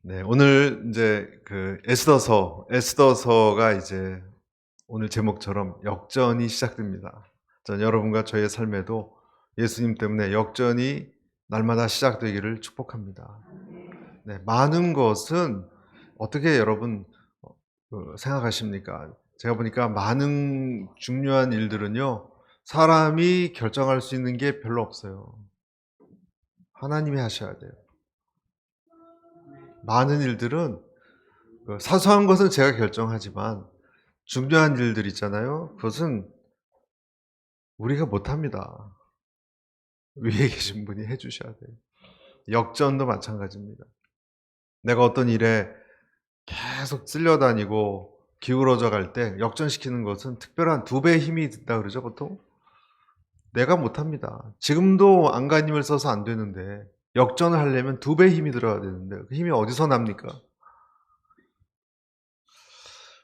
네, 오늘 이제 에스더서가 이제 오늘 제목처럼 역전이 시작됩니다. 전 여러분과 저의 삶에도 예수님 때문에 역전이 날마다 시작되기를 축복합니다. 네, 많은 것은 어떻게 여러분 생각하십니까? 제가 보니까 많은 중요한 일들은요, 사람이 결정할 수 있는 게 별로 없어요. 하나님이 하셔야 돼요. 많은 일들은 사소한 것은 제가 결정하지만 중요한 일들 있잖아요. 그것은 우리가 못합니다. 위에 계신 분이 해 주셔야 돼요. 역전도 마찬가지입니다. 내가 어떤 일에 계속 쓸려다니고 기울어져 갈 때 역전시키는 것은 특별한 2배의 힘이 든다 그러죠, 보통? 내가 못합니다. 지금도 안간힘을 써서 안 되는데 역전을 하려면 2배의 힘이 들어야 되는데 그 힘이 어디서 납니까?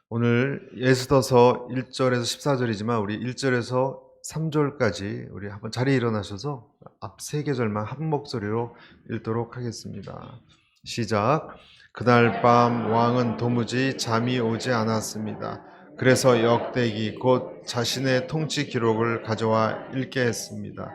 오늘 에스더서 1절에서 14절이지만 우리 1절에서 3절까지 우리 한번 자리에 일어나셔서 앞 3계절만 한 목소리로 읽도록 하겠습니다. 시작. 그날 밤 왕은 도무지 잠이 오지 않았습니다. 그래서 역대기 곧 자신의 통치 기록을 가져와 읽게 했습니다.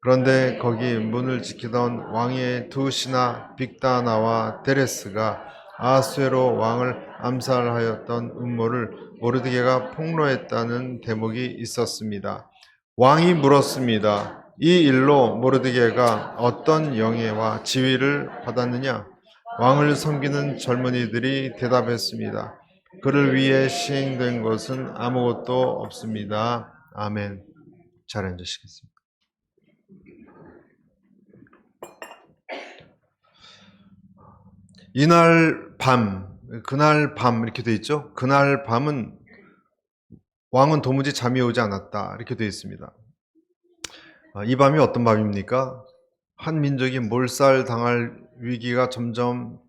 그런데 거기 문을 지키던 왕의 2 신하 빅다나와 데레스가 아하수에로 왕을 암살하였던 음모를 모르드게가 폭로했다는 대목이 있었습니다. 왕이 물었습니다. 이 일로 모르드게가 어떤 영예와 지위를 받았느냐? 왕을 섬기는 젊은이들이 대답했습니다. 그를 위해 시행된 것은 아무것도 없습니다. 아멘. 잘 앉으시겠습니다. 그날 밤 이렇게 돼 있죠. 그날 밤은 왕은 도무지 잠이 오지 않았다 이렇게 되어 있습니다. 이 밤이 어떤 밤입니까? 한 민족이 몰살당할 위기가 점점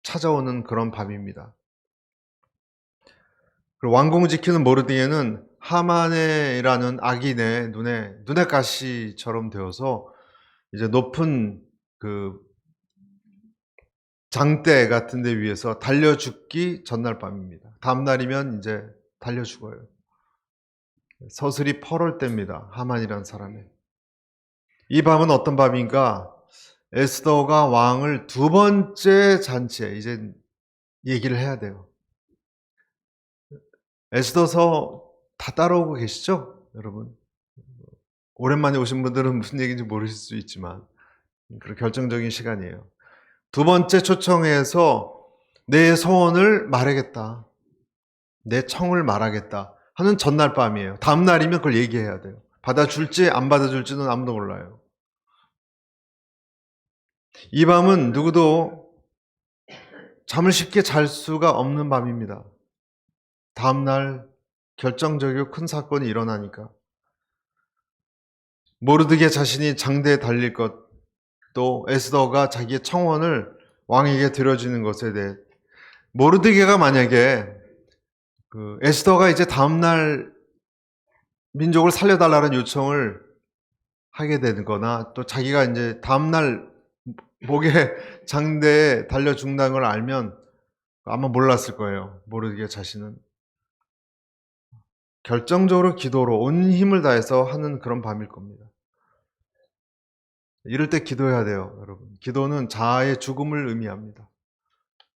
찾아오는 그런 밤입니다. 그리고 왕궁 지키는 모르드게는 하만이라는 악인의 눈에 가시처럼 되어서 이제 높은 그 장대 같은 데 위에서 달려 죽기 전날 밤입니다. 다음 날이면 이제 달려 죽어요. 서슬이 퍼올 때입니다. 하만이라는 사람이. 이 밤은 어떤 밤인가? 에스더가 왕을 2번째 잔치에 이제 얘기를 해야 돼요. 에스더서 다 따라오고 계시죠? 여러분. 오랜만에 오신 분들은 무슨 얘기인지 모르실 수 있지만 그런 결정적인 시간이에요. 2번째 초청회에서 내 소원을 말하겠다. 내 청을 말하겠다 하는 전날 밤이에요. 다음 날이면 그걸 얘기해야 돼요. 받아줄지 안 받아줄지는 아무도 몰라요. 이 밤은 누구도 잠을 쉽게 잘 수가 없는 밤입니다. 다음 날 결정적이고 큰 사건이 일어나니까. 모르드게 자신이 장대에 달릴 것, 또 에스더가 자기의 청원을 왕에게 들어주는 것에 대해 모르드게가 만약에 에스더가 이제 다음날 민족을 살려달라는 요청을 하게 되는 거나 또 자기가 이제 다음날 목에 장대에 달려 죽는다는 걸 알면 아마 몰랐을 거예요. 모르드게 자신은. 결정적으로 기도로 온 힘을 다해서 하는 그런 밤일 겁니다. 이럴 때 기도해야 돼요, 여러분. 기도는 자아의 죽음을 의미합니다.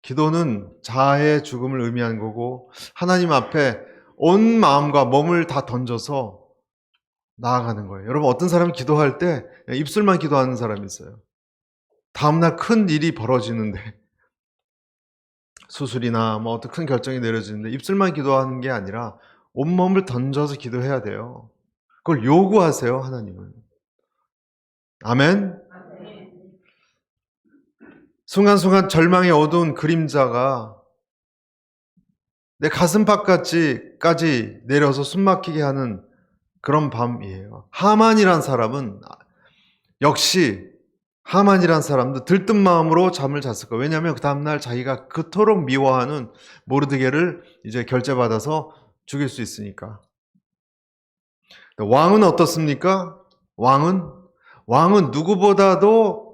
기도는 자아의 죽음을 의미하는 거고 하나님 앞에 온 마음과 몸을 다 던져서 나아가는 거예요. 여러분, 어떤 사람이 기도할 때 입술만 기도하는 사람이 있어요. 다음날 큰 일이 벌어지는데 수술이나 뭐 어떤 큰 결정이 내려지는데 입술만 기도하는 게 아니라 온몸을 던져서 기도해야 돼요. 그걸 요구하세요, 하나님은. 아멘. 순간순간 절망의 어두운 그림자가 내 가슴팍까지 내려서 숨막히게 하는 그런 밤이에요. 하만이란 사람은 역시 하만이란 사람도 들뜬 마음으로 잠을 잤을 거예요. 왜냐하면 그 다음날 자기가 그토록 미워하는 모르드게를 이제 결제받아서 죽일 수 있으니까. 왕은 어떻습니까? 왕은 누구보다도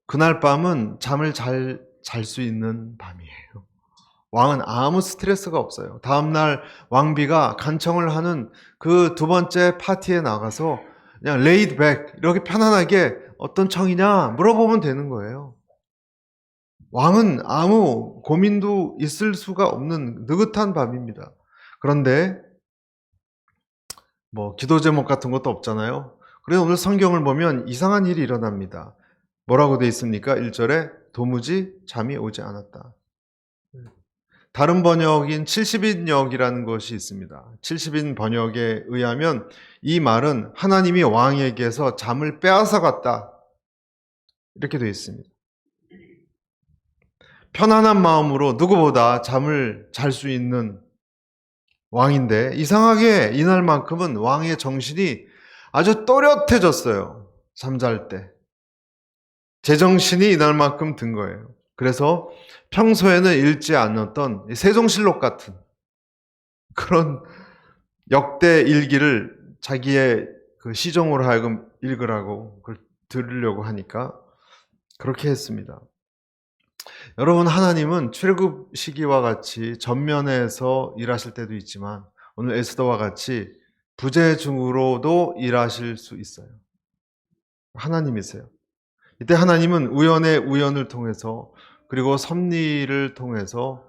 그날 밤은 잠을 잘 잘 수 있는 밤이에요. 왕은 아무 스트레스가 없어요. 다음날 왕비가 간청을 하는 그 두 번째 파티에 나가서 그냥 레이드 백 이렇게 편안하게 어떤 청이냐 물어보면 되는 거예요. 왕은 아무 고민도 있을 수가 없는 느긋한 밤입니다. 그런데 뭐 기도 제목 같은 것도 없잖아요. 그래서 오늘 성경을 보면 이상한 일이 일어납니다. 뭐라고 돼 있습니까? 1절에 도무지 잠이 오지 않았다. 다른 번역인 70인역이라는 것이 있습니다. 70인 번역에 의하면 이 말은 하나님이 왕에게서 잠을 빼앗아갔다. 이렇게 되어 있습니다. 편안한 마음으로 누구보다 잠을 잘 수 있는 왕인데 이상하게 이날만큼은 왕의 정신이 아주 또렷해졌어요. 잠잘 때. 제정신이 이날만큼 든 거예요. 그래서 평소에는 읽지 않았던 세종실록 같은 그런 역대 일기를 자기의 그 시종으로 하여금 읽으라고 그걸 들으려고 하니까 그렇게 했습니다. 여러분, 하나님은 출애굽 시기와 같이 전면에서 일하실 때도 있지만 오늘 에스더와 같이 부재중으로도 일하실 수 있어요. 하나님이세요. 이때 하나님은 우연의 우연을 통해서 그리고 섭리를 통해서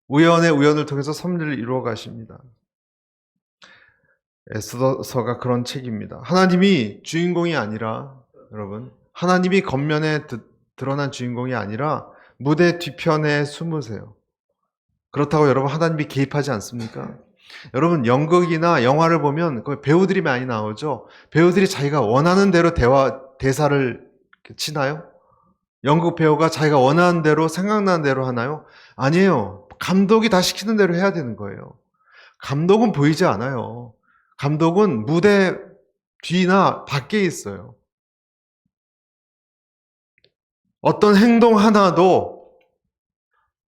우연의 우연을 통해서 섭리를 이루어 가십니다. 에스더서가 그런 책입니다. 하나님이 주인공이 아니라 여러분, 하나님이 겉면에 드러난 주인공이 아니라 무대 뒤편에 숨으세요. 그렇다고 여러분 하나님이 개입하지 않습니까? 여러분 연극이나 영화를 보면 배우들이 많이 나오죠. 배우들이 자기가 원하는 대로 대사를 치나요? 연극 배우가 자기가 원하는 대로 생각나는 대로 하나요? 아니에요. 감독이 다 시키는 대로 해야 되는 거예요. 감독은 보이지 않아요. 감독은 무대 뒤나 밖에 있어요. 어떤 행동 하나도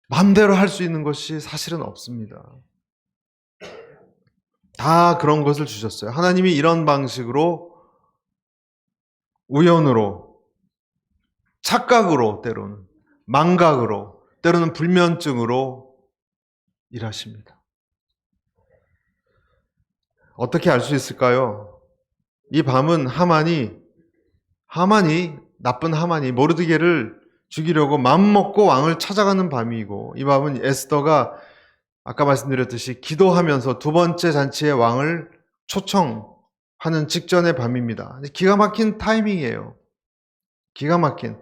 마음대로 할 수 있는 것이 사실은 없습니다. 다 그런 것을 주셨어요. 하나님이 이런 방식으로 우연으로, 착각으로 때로는, 망각으로, 때로는 불면증으로 일하십니다. 어떻게 알 수 있을까요? 이 밤은 나쁜 하만이 모르드게를 죽이려고 마음먹고 왕을 찾아가는 밤이고, 이 밤은 에스더가 아까 말씀드렸듯이 기도하면서 두 번째 잔치에 왕을 초청하는 직전의 밤입니다. 기가 막힌 타이밍이에요. 기가 막힌.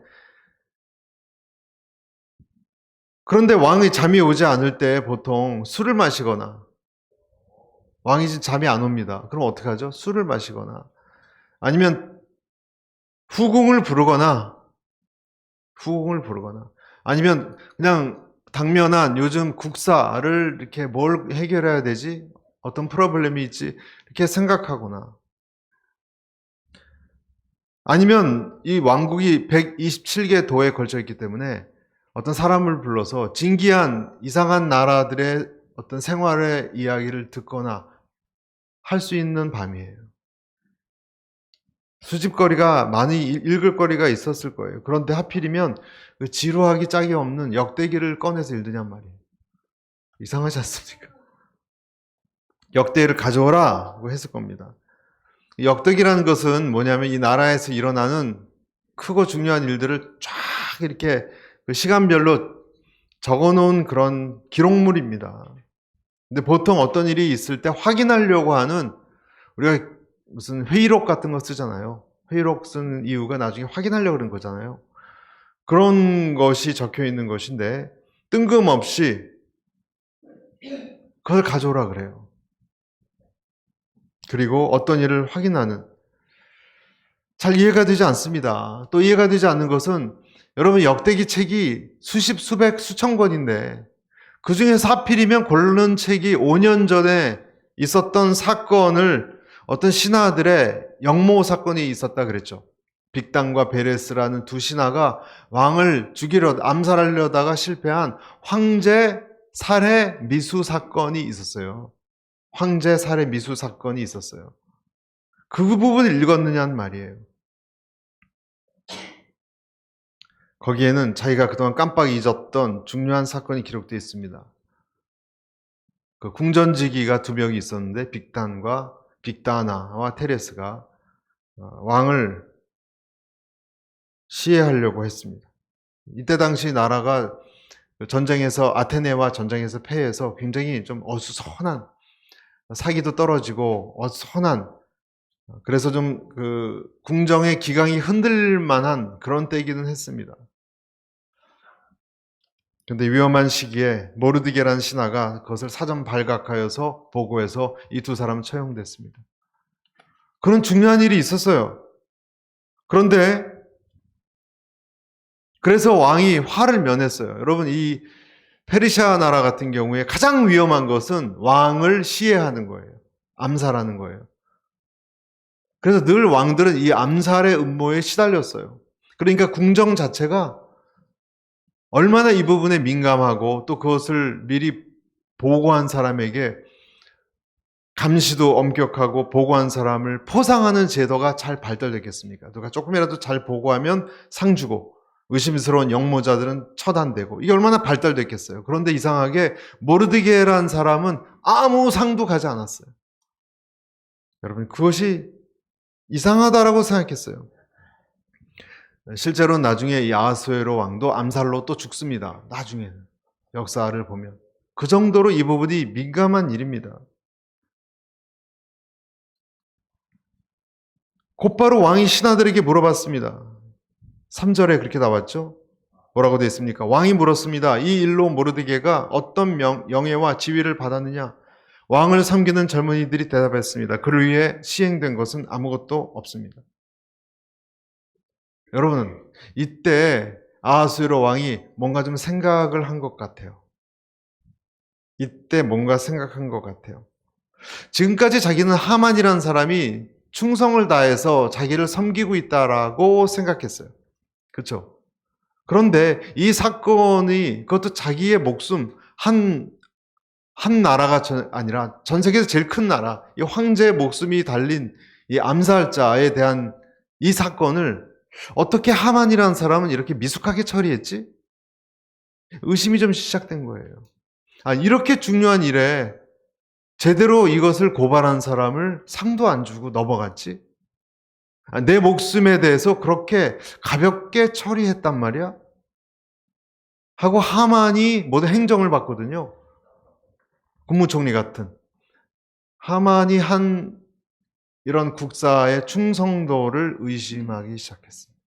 그런데 왕이 잠이 오지 않을 때 보통 술을 마시거나, 왕이 잠이 안 옵니다. 그럼 어떻게 하죠? 술을 마시거나, 아니면 후궁을 부르거나, 아니면 그냥 당면한 요즘 국사를 이렇게 뭘 해결해야 되지? 어떤 프로블렘이 있지? 이렇게 생각하거나, 아니면 이 왕국이 127개 도에 걸쳐 있기 때문에 어떤 사람을 불러서 진기한 이상한 나라들의 어떤 생활의 이야기를 듣거나 할 수 있는 밤이에요. 수집거리가 많이 읽을 거리가 있었을 거예요. 그런데 하필이면 그 지루하기 짝이 없는 역대기를 꺼내서 읽느냔 말이에요. 이상하지 않습니까? 역대기를 가져오라고 했을 겁니다. 역대기라는 것은 뭐냐면 이 나라에서 일어나는 크고 중요한 일들을 쫙 이렇게 그 시간별로 적어놓은 그런 기록물입니다. 근데 보통 어떤 일이 있을 때 확인하려고 하는, 우리가 무슨 회의록 같은 거 쓰잖아요. 회의록 쓴 이유가 나중에 확인하려고 그런 거잖아요. 그런 것이 적혀 있는 것인데 뜬금없이 그걸 가져오라 그래요. 그리고 어떤 일을 확인하는, 잘 이해가 되지 않습니다. 또 이해가 되지 않는 것은 여러분 역대기 책이 수십, 수백, 수천 권인데 그 중에서 하필이면 고른 책이 5년 전에 있었던 사건을, 어떤 신하들의 영모 사건이 있었다 그랬죠. 빅단과 베레스라는 두 신하가 왕을 암살하려다가 실패한 황제 살해 미수 사건이 있었어요. 황제 살해 미수 사건이 있었어요. 그 부분을 읽었느냐는 말이에요. 거기에는 자기가 그동안 깜빡 잊었던 중요한 사건이 기록되어 있습니다. 그 궁전지기가 두 명이 있었는데 빅다나와 테레스가 왕을 시해하려고 했습니다. 이때 당시 나라가 전쟁에서 아테네와 전쟁에서 패해서 굉장히 좀 어수선한, 사기도 떨어지고 어수선한, 그래서 좀 그 궁정의 기강이 흔들릴 만한 그런 때이기는 했습니다. 근데 위험한 시기에 모르드게라는 신하가 그것을 사전 발각하여서 보고해서 이 두 사람은 처형됐습니다. 그런 중요한 일이 있었어요. 그런데 그래서 왕이 화를 면했어요. 여러분, 이 페르시아 나라 같은 경우에 가장 위험한 것은 왕을 시해하는 거예요. 암살하는 거예요. 그래서 늘 왕들은 이 암살의 음모에 시달렸어요. 그러니까 궁정 자체가 얼마나 이 부분에 민감하고 또 그것을 미리 보고한 사람에게 감시도 엄격하고 보고한 사람을 포상하는 제도가 잘 발달됐겠습니까? 누가 조금이라도 잘 보고하면 상 주고 의심스러운 영모자들은 처단되고 이게 얼마나 발달됐겠어요. 그런데 이상하게 모르드게라는 사람은 아무 상도 가지 않았어요. 여러분, 그것이 이상하다라고 생각했어요. 실제로 나중에 이 아하수에로 왕도 암살로 또 죽습니다. 나중에는 역사를 보면 그 정도로 이 부분이 민감한 일입니다. 곧바로 왕이 신하들에게 물어봤습니다. 3절에 그렇게 나왔죠. 뭐라고 되어 있습니까? 왕이 물었습니다. 이 일로 모르드게가 어떤 영예와 지위를 받았느냐? 왕을 섬기는 젊은이들이 대답했습니다. 그를 위해 시행된 것은 아무것도 없습니다. 여러분, 이때 아하수에로 왕이 뭔가 좀 생각을 한 것 같아요. 이때 뭔가 생각한 것 같아요. 지금까지 자기는 하만이라는 사람이 충성을 다해서 자기를 섬기고 있다라고 생각했어요. 그렇죠? 그런데 이 사건이 그것도 자기의 목숨, 한 나라가 아니라 전 세계에서 제일 큰 나라, 이 황제의 목숨이 달린 이 암살자에 대한 이 사건을 어떻게 하만이라는 사람은 이렇게 미숙하게 처리했지? 의심이 좀 시작된 거예요. 이렇게 중요한 일에 제대로 이것을 고발한 사람을 상도 안 주고 넘어갔지? 내 목숨에 대해서 그렇게 가볍게 처리했단 말이야? 하고 하만이 모든 행정을 받거든요. 국무총리 같은. 하만이 한 이런 국사의 충성도를 의심하기 시작했습니다.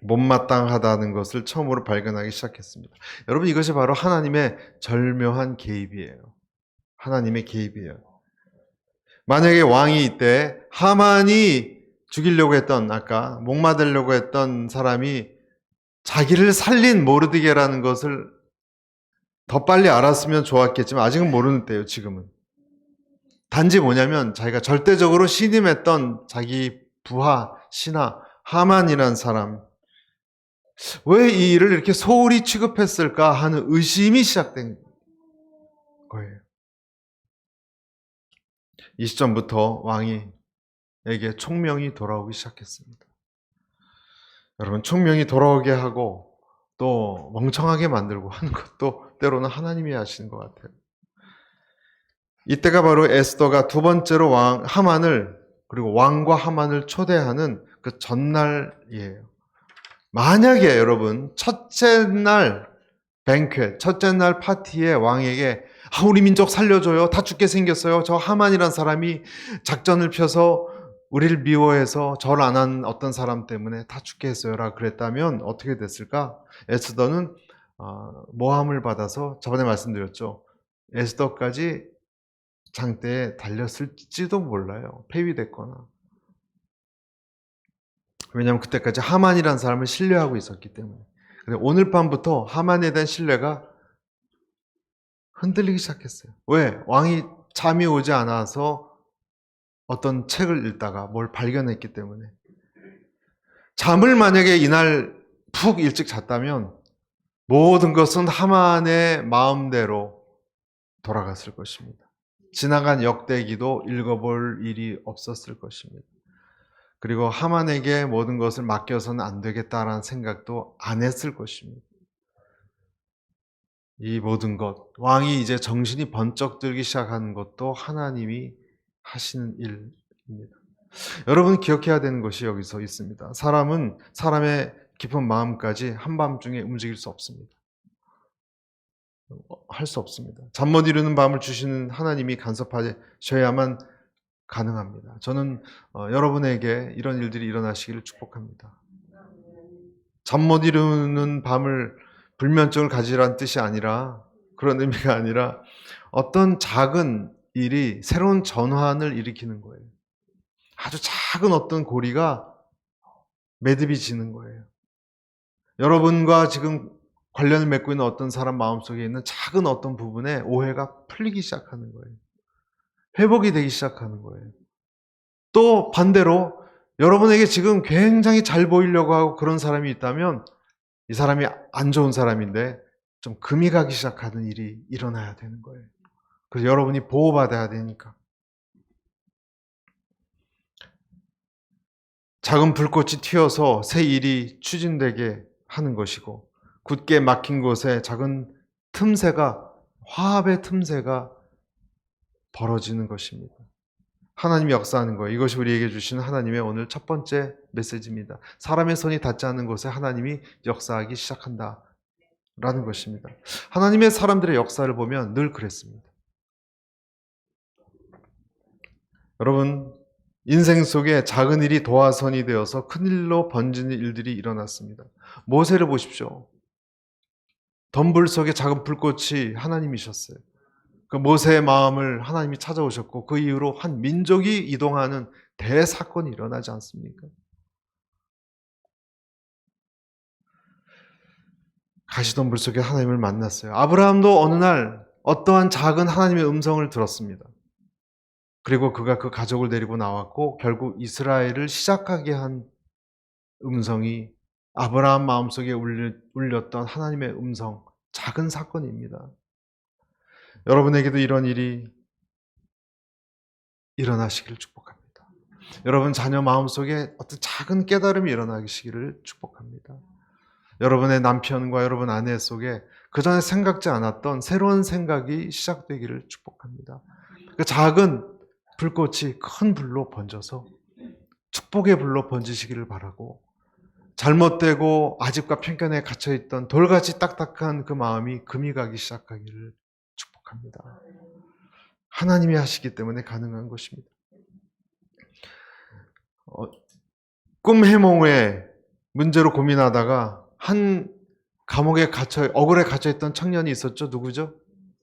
못마땅하다는 것을 처음으로 발견하기 시작했습니다. 여러분, 이것이 바로 하나님의 절묘한 개입이에요. 하나님의 개입이에요. 만약에 왕이 이때 하만이 죽이려고 했던, 아까 목마들려고 했던 사람이 자기를 살린 모르드게라는 것을 더 빨리 알았으면 좋았겠지만 아직은 모르는 때예요. 지금은. 단지 뭐냐면 자기가 절대적으로 신임했던 자기 부하, 신하, 하만이라는 사람, 왜 이 일을 이렇게 소홀히 취급했을까 하는 의심이 시작된 거예요. 이 시점부터 왕에게 총명이 돌아오기 시작했습니다. 여러분, 총명이 돌아오게 하고 또 멍청하게 만들고 하는 것도 때로는 하나님이 하시는 것 같아요. 이때가 바로 에스더가 두 번째로 하만을, 그리고 왕과 하만을 초대하는 그 전날이에요. 만약에 여러분 첫째 날 뱅퀘, 첫째 날 파티에 왕에게 우리 민족 살려줘요. 다 죽게 생겼어요. 저 하만이란 사람이 작전을 펴서 우리를 미워해서 절 안 한 어떤 사람 때문에 다 죽게 했어요라 그랬다면 어떻게 됐을까? 에스더는 모함을 받아서 저번에 말씀드렸죠. 에스더까지 장대에 달렸을지도 몰라요. 폐위됐거나. 왜냐하면 그때까지 하만이라는 사람을 신뢰하고 있었기 때문에. 근데 오늘 밤부터 하만에 대한 신뢰가 흔들리기 시작했어요. 왜? 왕이 잠이 오지 않아서 어떤 책을 읽다가 뭘 발견했기 때문에. 잠을 만약에 이날 푹 일찍 잤다면 모든 것은 하만의 마음대로 돌아갔을 것입니다. 지나간 역대기도 읽어볼 일이 없었을 것입니다. 그리고 하만에게 모든 것을 맡겨서는 안 되겠다라는 생각도 안 했을 것입니다. 이 모든 것, 왕이 이제 정신이 번쩍 들기 시작하는 것도 하나님이 하시는 일입니다. 여러분 기억해야 되는 것이 여기서 있습니다. 사람은 사람의 깊은 마음까지 한밤중에 움직일 수 없습니다. 할 수 없습니다. 잠 못 이루는 밤을 주시는 하나님이 간섭하셔야만 가능합니다. 저는 여러분에게 이런 일들이 일어나시기를 축복합니다. 잠 못 이루는 밤을 불면증을 가지라는 뜻이 아니라, 그런 의미가 아니라 어떤 작은 일이 새로운 전환을 일으키는 거예요. 아주 작은 어떤 고리가 매듭이 지는 거예요. 여러분과 지금 관련을 맺고 있는 어떤 사람 마음속에 있는 작은 어떤 부분에 오해가 풀리기 시작하는 거예요. 회복이 되기 시작하는 거예요. 또 반대로 여러분에게 지금 굉장히 잘 보이려고 하고 그런 사람이 있다면 이 사람이 안 좋은 사람인데 좀 금이 가기 시작하는 일이 일어나야 되는 거예요. 그래서 여러분이 보호받아야 되니까. 작은 불꽃이 튀어서 새 일이 추진되게 하는 것이고, 굳게 막힌 곳에 작은 틈새가, 화합의 틈새가 벌어지는 것입니다. 하나님이 역사하는 거예요. 이것이 우리에게 주시는 하나님의 오늘 첫 번째 메시지입니다. 사람의 손이 닿지 않는 곳에 하나님이 역사하기 시작한다 라는 것입니다. 하나님의 사람들의 역사를 보면 늘 그랬습니다. 여러분, 인생 속에 작은 일이 도화선이 되어서 큰 일로 번지는 일들이 일어났습니다. 모세를 보십시오. 덤불 속에 작은 불꽃이 하나님이셨어요. 그 모세의 마음을 하나님이 찾아오셨고 그 이후로 한 민족이 이동하는 대사건이 일어나지 않습니까? 가시덤불 속에 하나님을 만났어요. 아브라함도 어느 날 어떠한 작은 하나님의 음성을 들었습니다. 그리고 그가 그 가족을 데리고 나왔고 결국 이스라엘을 시작하게 한 음성이 아브라함 마음속에 울렸던 하나님의 음성, 작은 사건입니다. 여러분에게도 이런 일이 일어나시기를 축복합니다. 여러분 자녀 마음속에 어떤 작은 깨달음이 일어나시기를 축복합니다. 여러분의 남편과 여러분 아내 속에 그전에 생각지 않았던 새로운 생각이 시작되기를 축복합니다. 그 작은 불꽃이 큰 불로 번져서 축복의 불로 번지시기를 바라고, 잘못되고 아집과 편견에 갇혀있던 돌같이 딱딱한 그 마음이 금이 가기 시작하기를 축복합니다. 하나님이 하시기 때문에 가능한 것입니다. 꿈 해몽의 문제로 고민하다가 한 감옥에 억울에 갇혀있던 청년이 있었죠. 누구죠?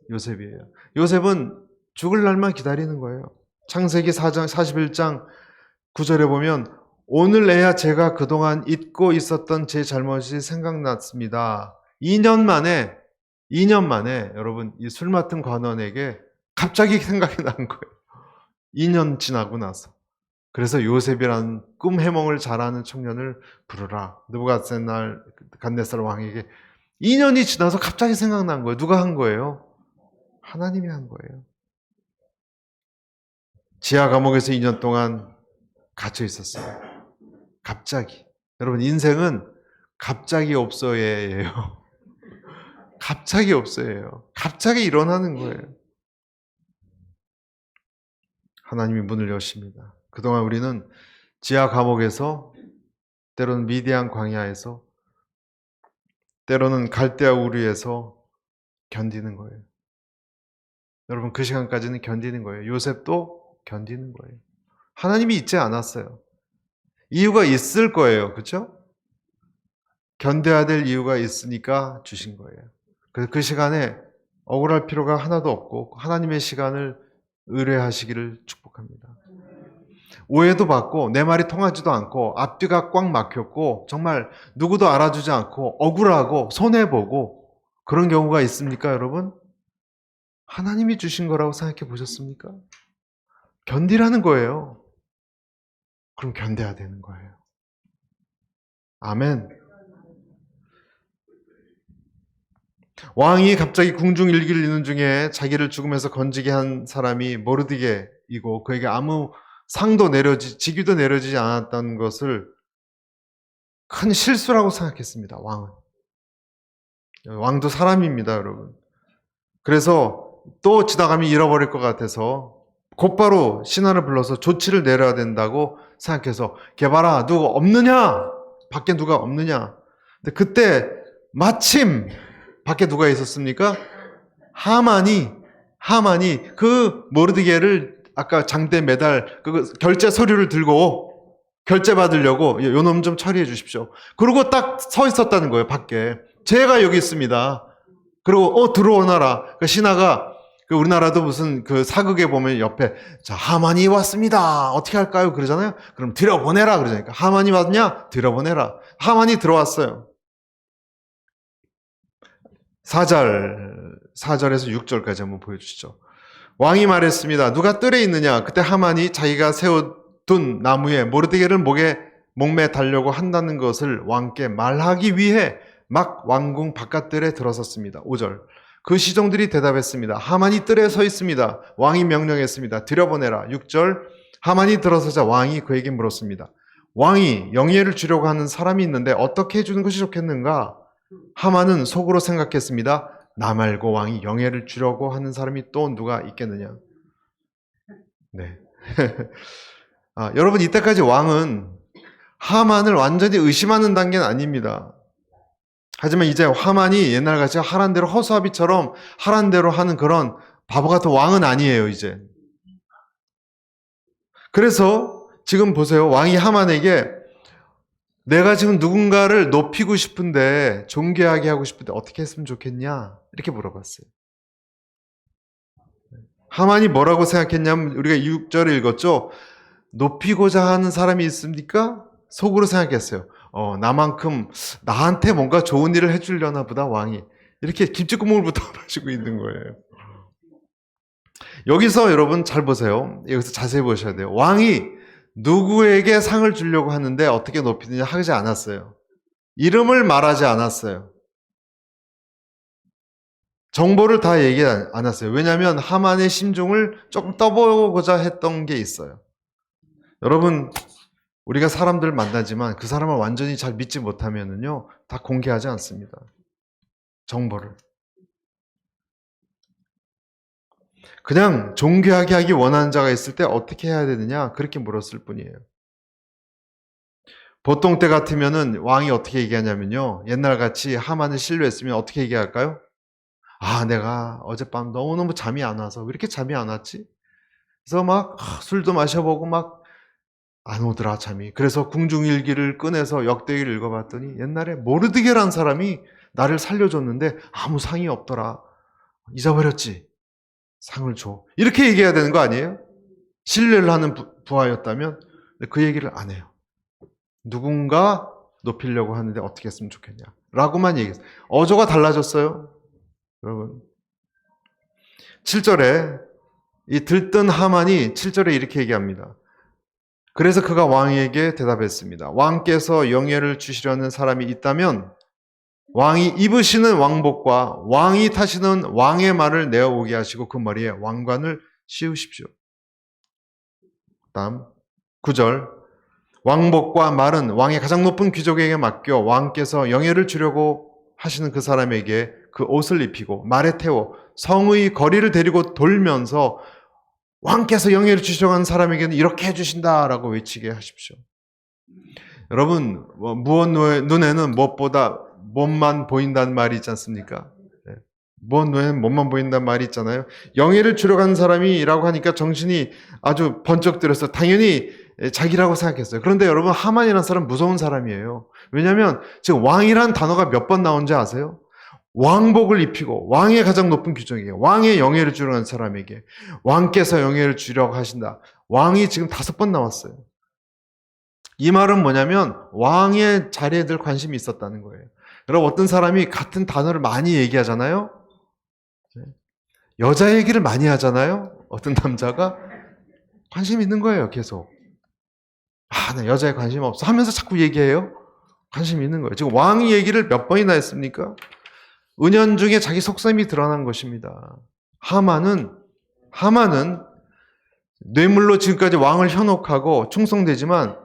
요셉이에요. 요셉은 죽을 날만 기다리는 거예요. 창세기 4장 41장 9절에 보면 오늘에야 제가 그동안 잊고 있었던 제 잘못이 생각났습니다. 2년 만에 여러분 이 술 맡은 관원에게 갑자기 생각이 난 거예요. 2년 지나고 나서. 그래서 요셉이라는 꿈 해몽을 잘하는 청년을 부르라. 느부갓네살 왕에게 2년이 지나서 갑자기 생각난 거예요. 누가 한 거예요? 하나님이 한 거예요. 지하 감옥에서 2년 동안 갇혀 있었어요. 갑자기. 여러분 인생은 갑자기 없어예요. 갑자기 없어예요. 갑자기 일어나는 거예요. 하나님이 문을 여십니다. 그동안 우리는 지하 감옥에서, 때로는 미디안 광야에서, 때로는 갈대아 우르에서 견디는 거예요. 여러분 그 시간까지는 견디는 거예요. 요셉도 견디는 거예요. 하나님이 있지 않았어요. 이유가 있을 거예요. 그렇죠? 견뎌야 될 이유가 있으니까 주신 거예요. 그래서 그 시간에 억울할 필요가 하나도 없고 하나님의 시간을 의뢰하시기를 축복합니다. 오해도 받고 내 말이 통하지도 않고 앞뒤가 꽉 막혔고 정말 누구도 알아주지 않고 억울하고 손해보고 그런 경우가 있습니까, 여러분? 하나님이 주신 거라고 생각해 보셨습니까? 견디라는 거예요. 그럼 견뎌야 되는 거예요. 아멘. 왕이 갑자기 궁중 일기를 읽는 중에 자기를 죽음에서 건지게 한 사람이 모르드게이고 그에게 아무 직위도 내려지지 않았다는 것을 큰 실수라고 생각했습니다. 왕은. 왕도 사람입니다, 여러분. 그래서 또 지나가면 잃어버릴 것 같아서 곧바로 신하를 불러서 조치를 내려야 된다고 생각해서 개발아, 누가 없느냐? 밖에 누가 없느냐? 근데 그때 마침 밖에 누가 있었습니까? 하만이 그 모르드게를 아까 장대 메달 그 결제 서류를 들고 결제 받으려고 요놈 좀 처리해 주십시오. 그러고 딱 서 있었다는 거예요, 밖에. 제가 여기 있습니다. 그리고 들어오너라. 그 신하가 우리나라도 무슨 그 사극에 보면 옆에 자 하만이 왔습니다. 어떻게 할까요? 그러잖아요. 그럼 들여보내라 그러니까 하만이 왔냐? 들여보내라. 하만이 들어왔어요. 4절에서 6절까지 한번 보여주시죠. 왕이 말했습니다. 누가 뜰에 있느냐? 그때 하만이 자기가 세워둔 나무에 모르드게를 목매 달려고 한다는 것을 왕께 말하기 위해 막 왕궁 바깥뜰에 들어섰습니다. 5절. 그 시종들이 대답했습니다. 하만이 뜰에 서 있습니다. 왕이 명령했습니다. 들여보내라. 6절. 하만이 들어서자 왕이 그에게 물었습니다. 왕이 영예를 주려고 하는 사람이 있는데 어떻게 해주는 것이 좋겠는가? 하만은 속으로 생각했습니다. 나 말고 왕이 영예를 주려고 하는 사람이 또 누가 있겠느냐? 네. 여러분, 이때까지 왕은 하만을 완전히 의심하는 단계는 아닙니다. 하지만 이제 하만이 옛날같이 하란 대로 허수아비처럼 하란 대로 하는 그런 바보 같은 왕은 아니에요, 이제. 그래서 지금 보세요. 왕이 하만에게 내가 지금 누군가를 높이고 싶은데, 존귀하게 하고 싶은데 어떻게 했으면 좋겠냐? 이렇게 물어봤어요. 하만이 뭐라고 생각했냐면 우리가 6절을 읽었죠? 높이고자 하는 사람이 있습니까? 속으로 생각했어요. 나만큼 나한테 뭔가 좋은 일을 해주려나 보다 왕이. 이렇게 김치구멍을부터 마시고 있는 거예요. 여기서 여러분 잘 보세요. 여기서 자세히 보셔야 돼요. 왕이 누구에게 상을 주려고 하는데 어떻게 높이느냐 하지 않았어요. 이름을 말하지 않았어요. 정보를 다 얘기 안 했어요. 왜냐하면 하만의 심중을 조금 떠보고자 했던 게 있어요. 여러분, 우리가 사람들 만나지만 그 사람을 완전히 잘 믿지 못하면은요, 다 공개하지 않습니다. 정보를. 그냥 존귀하게 하기 원하는 자가 있을 때 어떻게 해야 되느냐? 그렇게 물었을 뿐이에요. 보통 때 같으면은 왕이 어떻게 얘기하냐면요. 옛날같이 하만을 신뢰했으면 어떻게 얘기할까요? 내가 어젯밤 너무너무 잠이 안 와서 왜 이렇게 잠이 안 왔지? 그래서 막 술도 마셔보고 막 안 오더라 잠이. 그래서 궁중일기를 꺼내서 역대기를 읽어봤더니 옛날에 모르드게라는 사람이 나를 살려줬는데 아무 상이 없더라. 잊어버렸지? 상을 줘. 이렇게 얘기해야 되는 거 아니에요? 신뢰를 하는 부하였다면 그 얘기를 안 해요. 누군가 높이려고 하는데 어떻게 했으면 좋겠냐 라고만 얘기했어요. 어조가 달라졌어요. 여러분 7절에 이 들뜬 하만이 7절에 이렇게 얘기합니다. 그래서 그가 왕에게 대답했습니다. 왕께서 영예를 주시려는 사람이 있다면 왕이 입으시는 왕복과 왕이 타시는 왕의 말을 내어오게 하시고 그 머리에 왕관을 씌우십시오. 다음 9절 왕복과 말은 왕의 가장 높은 귀족에게 맡겨 왕께서 영예를 주려고 하시는 그 사람에게 그 옷을 입히고 말에 태워 성의 거리를 데리고 돌면서 왕께서 영예를 주시려고 하는 사람에게는 이렇게 해주신다라고 외치게 하십시오. 여러분 무엇 눈에는 무엇보다 몸만 보인다는 말이 있지 않습니까? 무엇 눈에는 몸만 보인다는 말이 있잖아요. 영예를 주려고 하는 사람이라고 하니까 정신이 아주 번쩍 들어서 당연히 자기라고 생각했어요. 그런데 여러분 하만이라는 사람 무서운 사람이에요. 왜냐하면 지금 왕이라는 단어가 몇 번 나온지 아세요? 왕복을 입히고 왕의 가장 높은 귀족에게 왕의 영예를 주려고 하는 사람에게 왕께서 영예를 주려고 하신다. 왕이 지금 5번 나왔어요. 이 말은 뭐냐면 왕의 자리에 늘 관심이 있었다는 거예요. 여러분 어떤 사람이 같은 단어를 많이 얘기하잖아요. 여자 얘기를 많이 하잖아요. 어떤 남자가 관심 있는 거예요. 계속. 나 여자에 관심 없어 하면서 자꾸 얘기해요. 관심 있는 거예요. 지금 왕 얘기를 몇 번이나 했습니까? 은연중에 자기 속셈이 드러난 것입니다. 하만은 뇌물로 지금까지 왕을 현혹하고 충성되지만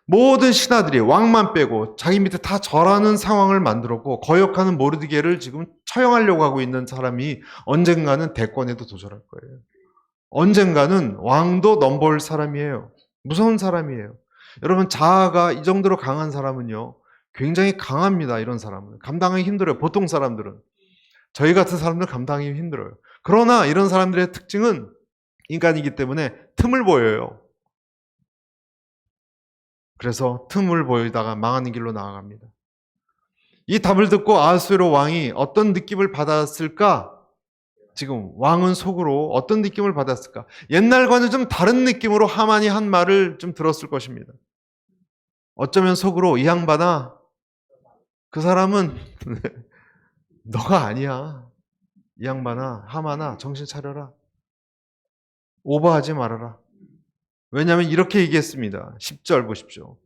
모든 신하들이 왕만 빼고 자기 밑에 다 절하는 상황을 만들었고 거역하는 모르드게를 지금 처형하려고 하고 있는 사람이 언젠가는 대권에도 도전할 거예요. 언젠가는 왕도 넘볼 사람이에요. 무서운 사람이에요. 여러분, 자아가 이 정도로 강한 사람은요, 굉장히 강합니다. 이런 사람은 감당하기 힘들어요. 보통 사람들은, 저희 같은 사람들 감당하기 힘들어요. 그러나 이런 사람들의 특징은 인간이기 때문에 틈을 보여요. 그래서 틈을 보이다가 망하는 길로 나아갑니다. 이 답을 듣고 아하수에로 왕이 어떤 느낌을 받았을까? 지금 왕은 속으로 어떤 느낌을 받았을까? 옛날과는 좀 다른 느낌으로 하만이 한 말을 좀 들었을 것입니다. 어쩌면 속으로, 이 양반아, 그 사람은 너가 아니야. 이 양반아, 하만아, 정신 차려라. 오버하지 말아라. 왜냐하면 이렇게 얘기했습니다. 10절 보십시오.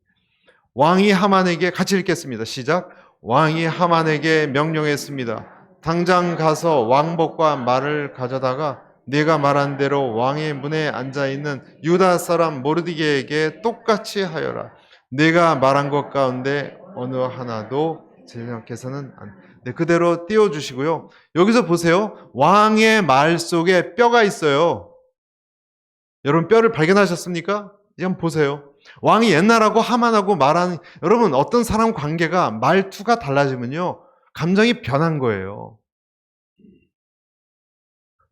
왕이 하만에게, 같이 읽겠습니다. 시작. 왕이 하만에게 명령했습니다. 당장 가서 왕복과 말을 가져다가 네가 말한 대로 왕의 문에 앉아있는 유다 사람 모르드게에게 똑같이 하여라. 네가 말한 것 가운데 어느 하나도 제작해서는 네, 그대로 띄워주시고요. 여기서 보세요. 왕의 말 속에 뼈가 있어요. 여러분, 뼈를 발견하셨습니까? 한번 보세요. 왕이 옛날하고 하만하고 말하는, 여러분, 어떤 사람 관계가 말투가 달라지면요, 감정이 변한 거예요.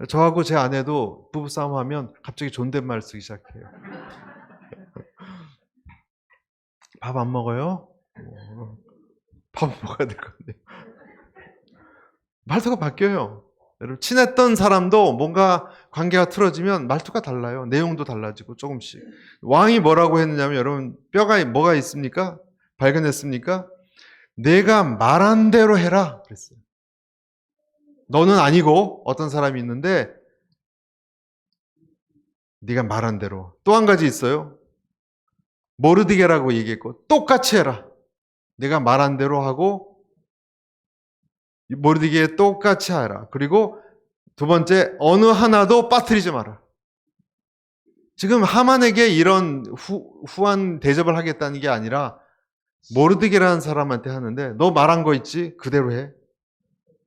저하고 제 아내도 부부싸움 하면 갑자기 존댓말 쓰기 시작해요. 밥 안 먹어요? 밥 먹어야 될 건데. 말투가 바뀌어요. 여러분, 친했던 사람도 뭔가 관계가 틀어지면 말투가 달라요. 내용도 달라지고 조금씩. 왕이 뭐라고 했느냐면, 여러분, 뼈가 뭐가 있습니까? 발견했습니까? 내가 말한 대로 해라 그랬어요. 너는 아니고 어떤 사람이 있는데 네가 말한 대로. 또 한 가지 있어요. 모르드게라고 얘기했고 똑같이 해라. 내가 말한 대로 하고 모르드게 똑같이 하라. 그리고 두 번째, 어느 하나도 빠뜨리지 마라. 지금 하만에게 이런 후한 대접을 하겠다는 게 아니라 모르드게라는 사람한테 하는데, 너 말한 거 있지? 그대로 해.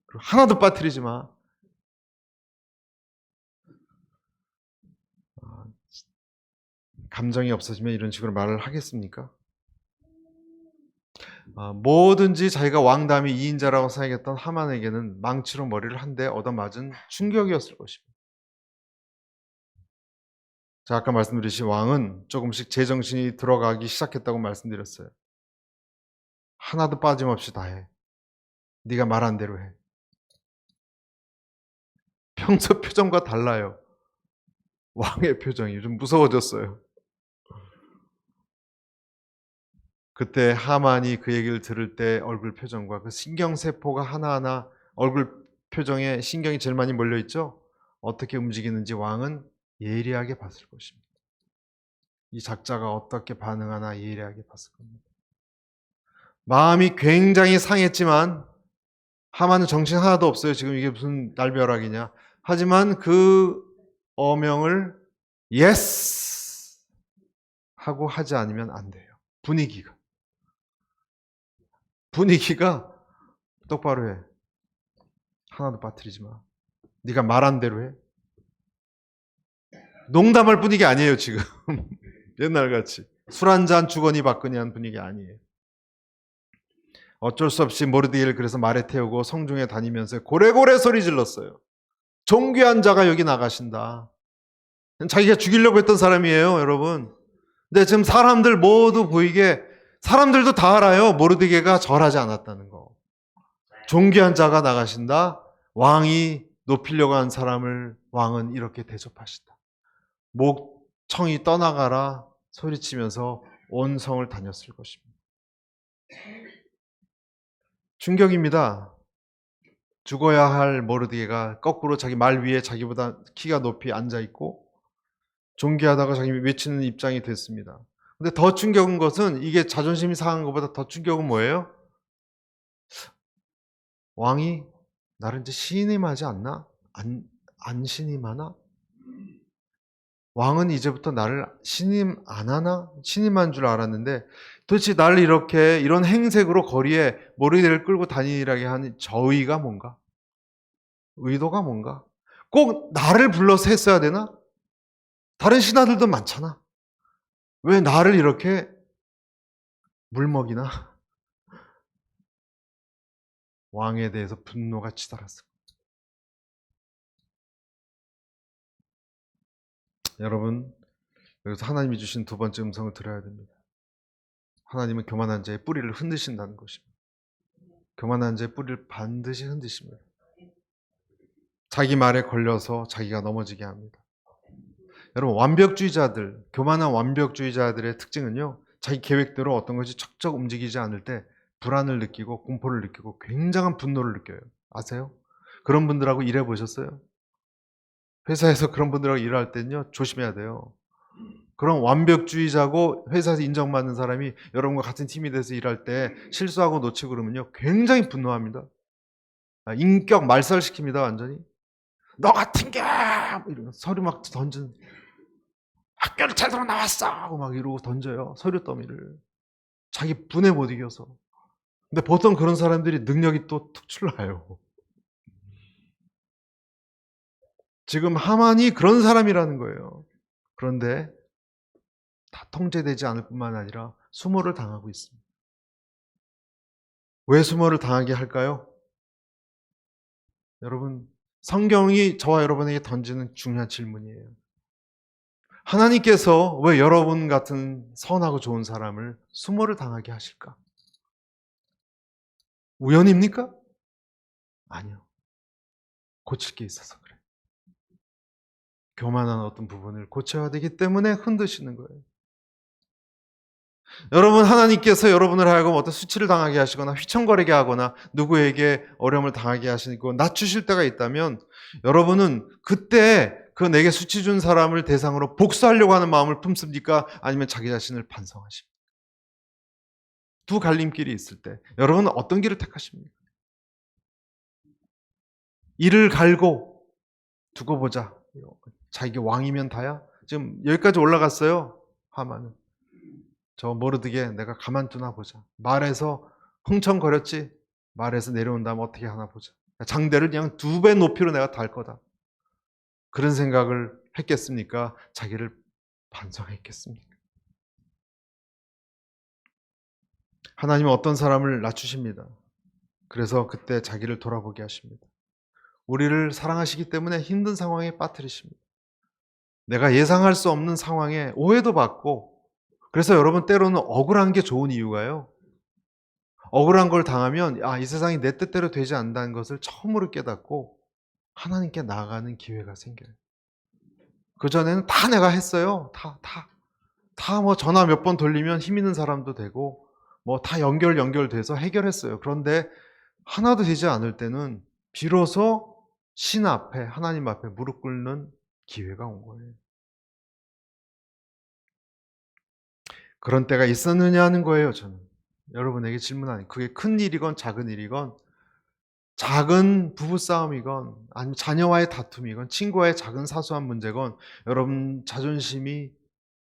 하나도 빠뜨리지 마. 감정이 없어지면 이런 식으로 말을 하겠습니까? 뭐든지 자기가 왕담이 2인자라고 생각했던 하만에게는 망치로 머리를 한 대 얻어맞은 충격이었을 것입니다. 자, 아까 말씀드린 왕은 조금씩 제정신이 들어가기 시작했다고 말씀드렸어요. 하나도 빠짐없이 다 해. 네가 말한 대로 해. 평소 표정과 달라요. 왕의 표정이 좀 무서워졌어요. 그때 하만이 그 얘기를 들을 때 얼굴 표정과 그 신경세포가 하나하나 얼굴 표정에 신경이 제일 많이 몰려있죠? 어떻게 움직이는지 왕은 예리하게 봤을 것입니다. 이 작자가 어떻게 반응하나 예리하게 봤을 겁니다. 마음이 굉장히 상했지만 하만은 정신 하나도 없어요. 지금 이게 무슨 날벼락이냐. 하지만 그 어명을 예스 하고 하지 않으면 안 돼요. 분위기가 똑바로 해. 하나도 빠뜨리지 마. 네가 말한 대로 해. 농담할 분위기 아니에요, 지금. 옛날같이 술 한잔 주거니 받거니 한 분위기 아니에요. 어쩔 수 없이 모르드게를 그래서 말에 태우고 성중에 다니면서 고래고래 소리 질렀어요. 존귀한 자가 여기 나가신다. 자기가 죽이려고 했던 사람이에요, 여러분. 근데 지금 사람들 모두 보이게, 사람들도 다 알아요. 모르드게가 절하지 않았다는 거. 존귀한 자가 나가신다. 왕이 높이려고 한 사람을 왕은 이렇게 대접하신다. 목청이 떠나가라 소리치면서 온 성을 다녔을 것입니다. 충격입니다. 죽어야 할 모르드게가 거꾸로 자기 말 위에 자기보다 키가 높이 앉아있고 존귀하다고 자기 외치는 입장이 됐습니다. 근데 더 충격인 것은, 이게 자존심이 상한 것보다 더 충격은 뭐예요? 왕이 나를 이제 신임하지 않나? 안 신임하나? 왕은 이제부터 나를 신임 안 하나? 신임한 줄 알았는데 도대체 나를 이렇게 이런 행색으로 거리에 머리를 끌고 다니라게 하는 저 의가 뭔가? 의도가 뭔가? 꼭 나를 불러서 했어야 되나? 다른 신하들도 많잖아. 왜 나를 이렇게 물먹이나? 왕에 대해서 분노가 치달았어. 여러분, 여기서 하나님이 주신 두 번째 음성을 들어야 됩니다. 하나님은 교만한 자의 뿌리를 흔드신다는 것입니다. 교만한 자의 뿌리를 반드시 흔드십니다. 자기 말에 걸려서 자기가 넘어지게 합니다. 여러분, 완벽주의자들, 교만한 완벽주의자들의 특징은요, 자기 계획대로 어떤 것이 척척 움직이지 않을 때 불안을 느끼고 공포를 느끼고 굉장한 분노를 느껴요. 아세요? 그런 분들하고 일해 보셨어요? 회사에서 그런 분들하고 일할 때는요, 조심해야 돼요. 그런 완벽주의자고 회사에서 인정받는 사람이 여러분과 같은 팀이 돼서 일할 때 실수하고 놓치고 그러면요, 굉장히 분노합니다. 인격 말살시킵니다, 완전히. 너 같은 게! 이러면 서류 막 던진, 학교를 제대로 나왔어! 하고 막 이러고 던져요, 서류 더미를. 자기 분에 못 이겨서. 근데 보통 그런 사람들이 능력이 또 특출나요. 지금 하만이 그런 사람이라는 거예요. 그런데 다 통제되지 않을 뿐만 아니라 수모를 당하고 있습니다. 왜 수모를 당하게 할까요? 여러분, 성경이 저와 여러분에게 던지는 중요한 질문이에요. 하나님께서 왜 여러분 같은 선하고 좋은 사람을 수모를 당하게 하실까? 우연입니까? 아니요. 고칠 게 있어서 그래요. 교만한 어떤 부분을 고쳐야 되기 때문에 흔드시는 거예요. 여러분, 하나님께서 여러분을 하여금 어떤 수치를 당하게 하시거나 휘청거리게 하거나 누구에게 어려움을 당하게 하시고 낮추실 때가 있다면 여러분은 그때 그 내게 수치 준 사람을 대상으로 복수하려고 하는 마음을 품습니까? 아니면 자기 자신을 반성하십니까? 두 갈림길이 있을 때 여러분은 어떤 길을 택하십니까? 이를 갈고 두고 보자. 자기가 왕이면 다야? 지금 여기까지 올라갔어요. 하만은. 저 모르드게 내가 가만두나 보자. 말에서 흥청거렸지. 말에서 내려온다면 어떻게 하나 보자. 장대를 그냥 2배 높이로 내가 달 거다. 그런 생각을 했겠습니까? 자기를 반성했겠습니까? 하나님은 어떤 사람을 낮추십니다. 그래서 그때 자기를 돌아보게 하십니다. 우리를 사랑하시기 때문에 힘든 상황에 빠뜨리십니다. 내가 예상할 수 없는 상황에 오해도 받고, 그래서 여러분 때로는 억울한 게 좋은 이유가요. 억울한 걸 당하면 이 세상이 내 뜻대로 되지 않는다는 것을 처음으로 깨닫고 하나님께 나아가는 기회가 생겨요. 그전에는 다 내가 했어요. 다 뭐 전화 몇 번 돌리면 힘 있는 사람도 되고 뭐 다 연결돼서 해결했어요. 그런데 하나도 되지 않을 때는 비로소 신 앞에, 하나님 앞에 무릎 꿇는 기회가 온 거예요. 그런 때가 있었느냐 하는 거예요, 저는. 여러분에게 질문하는, 그게 큰 일이건 작은 일이건, 작은 부부싸움이건 아니면 자녀와의 다툼이건 친구와의 작은 사소한 문제건, 여러분 자존심이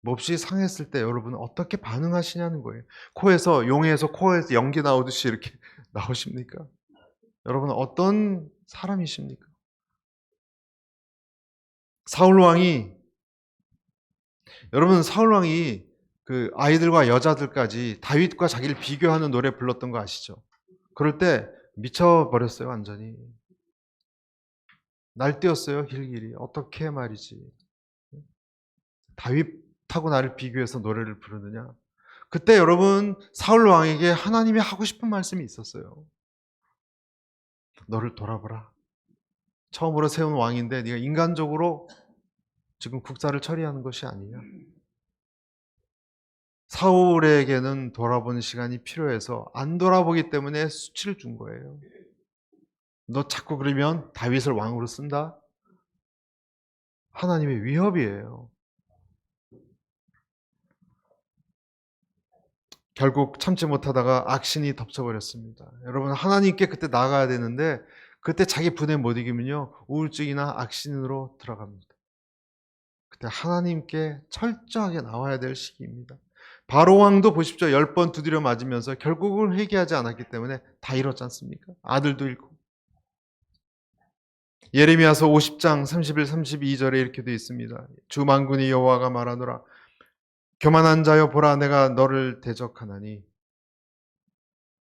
몹시 상했을 때 여러분은 어떻게 반응하시냐는 거예요. 용에서 코에서 연기 나오듯이 이렇게 나오십니까? 여러분은 어떤 사람이십니까? 사울 왕이 그 아이들과 여자들까지 다윗과 자기를 비교하는 노래 불렀던 거 아시죠? 그럴 때 미쳐버렸어요, 완전히. 날뛰었어요, 힐길이. 어떻게 말이지. 다윗하고 나를 비교해서 노래를 부르느냐. 그때 여러분, 사울 왕에게 하나님이 하고 싶은 말씀이 있었어요. 너를 돌아보라. 처음으로 세운 왕인데 네가 인간적으로 지금 국사를 처리하는 것이 아니냐. 사울에게는 돌아보는 시간이 필요해서 안 돌아보기 때문에 수치를 준 거예요. 너 자꾸 그러면 다윗을 왕으로 쓴다? 하나님의 위협이에요. 결국 참지 못하다가 악신이 덮쳐버렸습니다. 여러분, 하나님께 그때 나가야 되는데 그때 자기 분에 못 이기면요, 우울증이나 악신으로 들어갑니다. 그때 하나님께 철저하게 나와야 될 시기입니다. 바로 왕도 보십시오. 10번 두드려 맞으면서 결국은 회개하지 않았기 때문에 다 잃었지 않습니까? 아들도 잃고. 예레미야서 50장 31, 32절에 이렇게 되어 있습니다. 주 만군의 여호와가 말하노라. 교만한 자여 보라, 내가 너를 대적하나니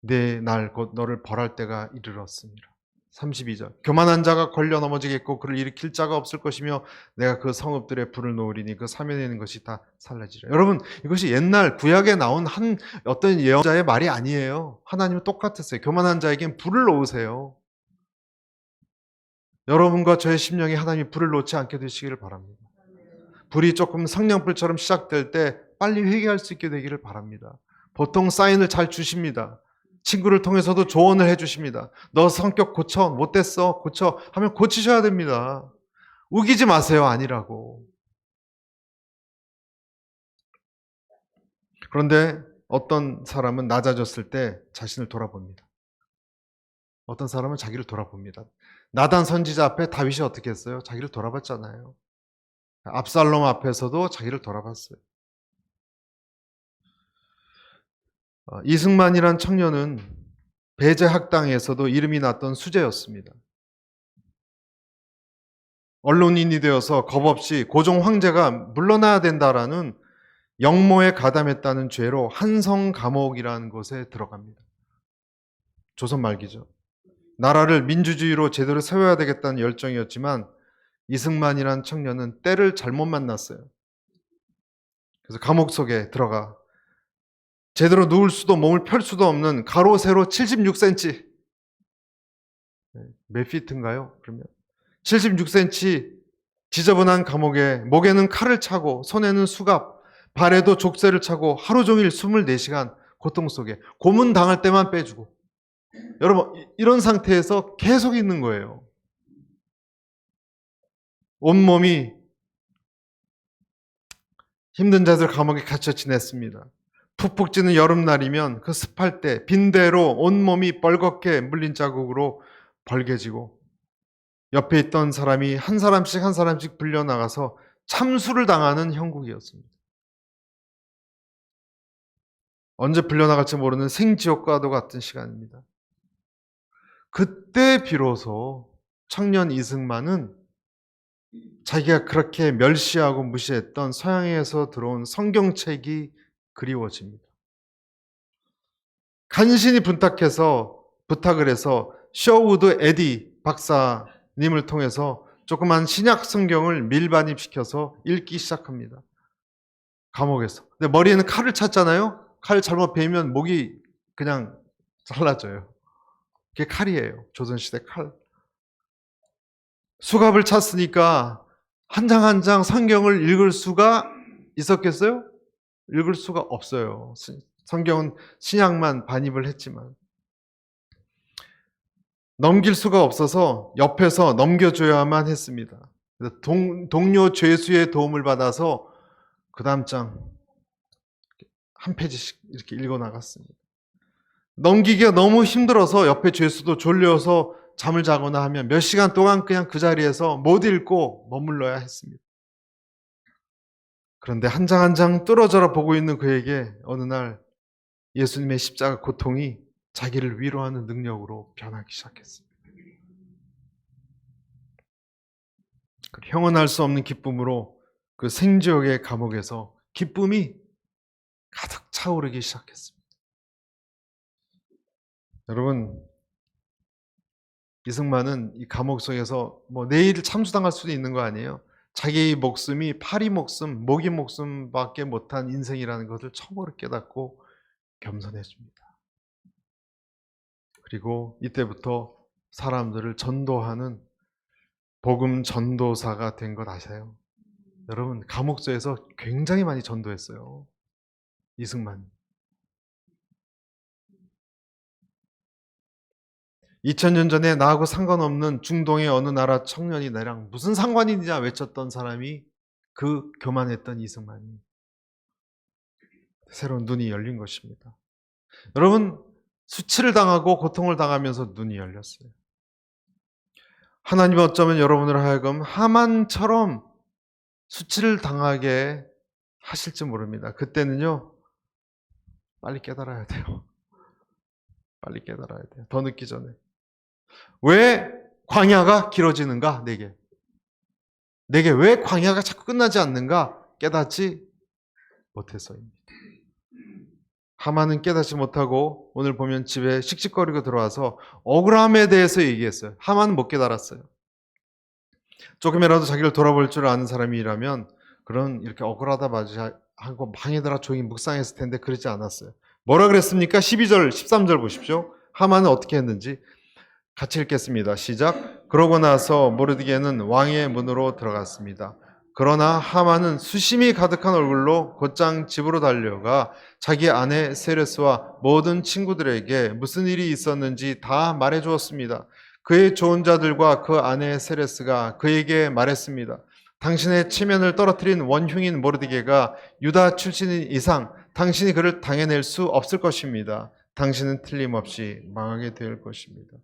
내 날 곧 너를 벌할 때가 이르렀습니다. 32절. 교만한 자가 걸려 넘어지겠고 그를 일으킬 자가 없을 것이며 내가 그 성읍들에 불을 놓으리니 그 사면에 있는 것이 다 살라지리라. 여러분, 이것이 옛날 구약에 나온 한 어떤 예언자의 말이 아니에요. 하나님은 똑같았어요. 교만한 자에겐 불을 놓으세요. 여러분과 저의 심령에 하나님이 불을 놓지 않게 되시기를 바랍니다. 불이 조금 성령불처럼 시작될 때 빨리 회개할 수 있게 되기를 바랍니다. 보통 사인을 잘 주십니다. 친구를 통해서도 조언을 해주십니다. 너 성격 고쳐, 못됐어, 고쳐 하면 고치셔야 됩니다. 우기지 마세요, 아니라고. 그런데 어떤 사람은 낮아졌을 때 자신을 돌아봅니다. 어떤 사람은 자기를 돌아봅니다. 나단 선지자 앞에 다윗이 어떻게 했어요? 자기를 돌아봤잖아요. 압살롬 앞에서도 자기를 돌아봤어요. 이승만이란 청년은 배제 학당에서도 이름이 났던 수재였습니다. 언론인이 되어서 겁없이 고종 황제가 물러나야 된다라는 영모에 가담했다는 죄로 한성 감옥이라는 곳에 들어갑니다. 조선 말기죠. 나라를 민주주의로 제대로 세워야 되겠다는 열정이었지만 이승만이란 청년은 때를 잘못 만났어요. 그래서 감옥 속에 들어가 제대로 누울 수도 몸을 펼 수도 없는 가로 세로 76cm. 몇 피트인가요? 그러면 76cm 지저분한 감옥에 목에는 칼을 차고 손에는 수갑, 발에도 족쇄를 차고 하루 종일 24시간 고통 속에 고문 당할 때만 빼주고. 여러분, 이런 상태에서 계속 있는 거예요. 온몸이 힘든 자들 감옥에 갇혀 지냈습니다. 푹푹 찌는 여름날이면 그 습할 때 빈대로 온몸이 벌겋게 물린 자국으로 벌게지고 옆에 있던 사람이 한 사람씩 불려나가서 참수를 당하는 형국이었습니다. 언제 불려나갈지 모르는 생지옥과도 같은 시간입니다. 그때 비로소 청년 이승만은 자기가 그렇게 멸시하고 무시했던 서양에서 들어온 성경책이 그리워집니다. 간신히 부탁을 해서 셔우드 에디 박사님을 통해서 조그만 신약 성경을 밀반입시켜서 읽기 시작합니다. 감옥에서. 근데 머리에는 칼을 찼잖아요. 칼 잘못 베면 목이 그냥 잘라져요. 그게 칼이에요. 조선시대 칼. 수갑을 찼으니까 한 장 한 장 성경을 읽을 수가 있었겠어요? 읽을 수가 없어요. 성경은 신약만 반입을 했지만. 넘길 수가 없어서 옆에서 넘겨줘야만 했습니다. 동료 죄수의 도움을 받아서 그 다음 장 한 페이지씩 이렇게 읽어 나갔습니다. 넘기기가 너무 힘들어서 옆에 죄수도 졸려서 잠을 자거나 하면 몇 시간 동안 그냥 그 자리에서 못 읽고 머물러야 했습니다. 그런데 한 장 한 장 뚫어져라 보고 있는 그에게 어느 날 예수님의 십자가 고통이 자기를 위로하는 능력으로 변하기 시작했습니다. 형언할 수 없는 기쁨으로 그 생지옥의 감옥에서 기쁨이 가득 차오르기 시작했습니다. 여러분, 이승만은 이 감옥 속에서 내일 참수당할 수도 있는 거 아니에요? 자기의 목숨이 파리 목숨, 모기 목숨밖에 못한 인생이라는 것을 처음으로 깨닫고 겸손해집니다. 그리고 이때부터 사람들을 전도하는 복음 전도사가 된 것 아세요? 여러분, 감옥소에서 굉장히 많이 전도했어요. 이승만. 2000년 전에 나하고 상관없는 중동의 어느 나라 청년이 나랑 무슨 상관이냐 외쳤던 사람이 그 교만했던 이승만이 새로운 눈이 열린 것입니다. 여러분, 수치를 당하고 고통을 당하면서 눈이 열렸어요. 하나님은 어쩌면 여러분을 하여금 하만처럼 수치를 당하게 하실지 모릅니다. 그때는요, 빨리 깨달아야 돼요. 빨리 깨달아야 돼요. 더 늦기 전에. 왜 광야가 길어지는가? 내게 왜 광야가 자꾸 끝나지 않는가? 깨닫지 못해서입니다. 하만은 깨닫지 못하고 오늘 보면 집에 씩씩거리고 들어와서 억울함에 대해서 얘기했어요. 하만은 못 깨달았어요. 조금이라도 자기를 돌아볼 줄 아는 사람이라면 그런 이렇게 억울하다 하고 방에들아 조용히 묵상했을 텐데 그러지 않았어요. 뭐라 그랬습니까? 12절, 13절 보십시오. 하만은 어떻게 했는지 같이 읽겠습니다. 시작. 그러고 나서 모르드게는 왕의 문으로 들어갔습니다. 그러나 하만은 수심이 가득한 얼굴로 곧장 집으로 달려가 자기 아내 세레스와 모든 친구들에게 무슨 일이 있었는지 다 말해 주었습니다. 그의 좋은 자들과 그 아내 세레스가 그에게 말했습니다. 당신의 체면을 떨어뜨린 원흉인 모르드게가 유다 출신인 이상 당신이 그를 당해낼 수 없을 것입니다. 당신은 틀림없이 망하게 될 것입니다.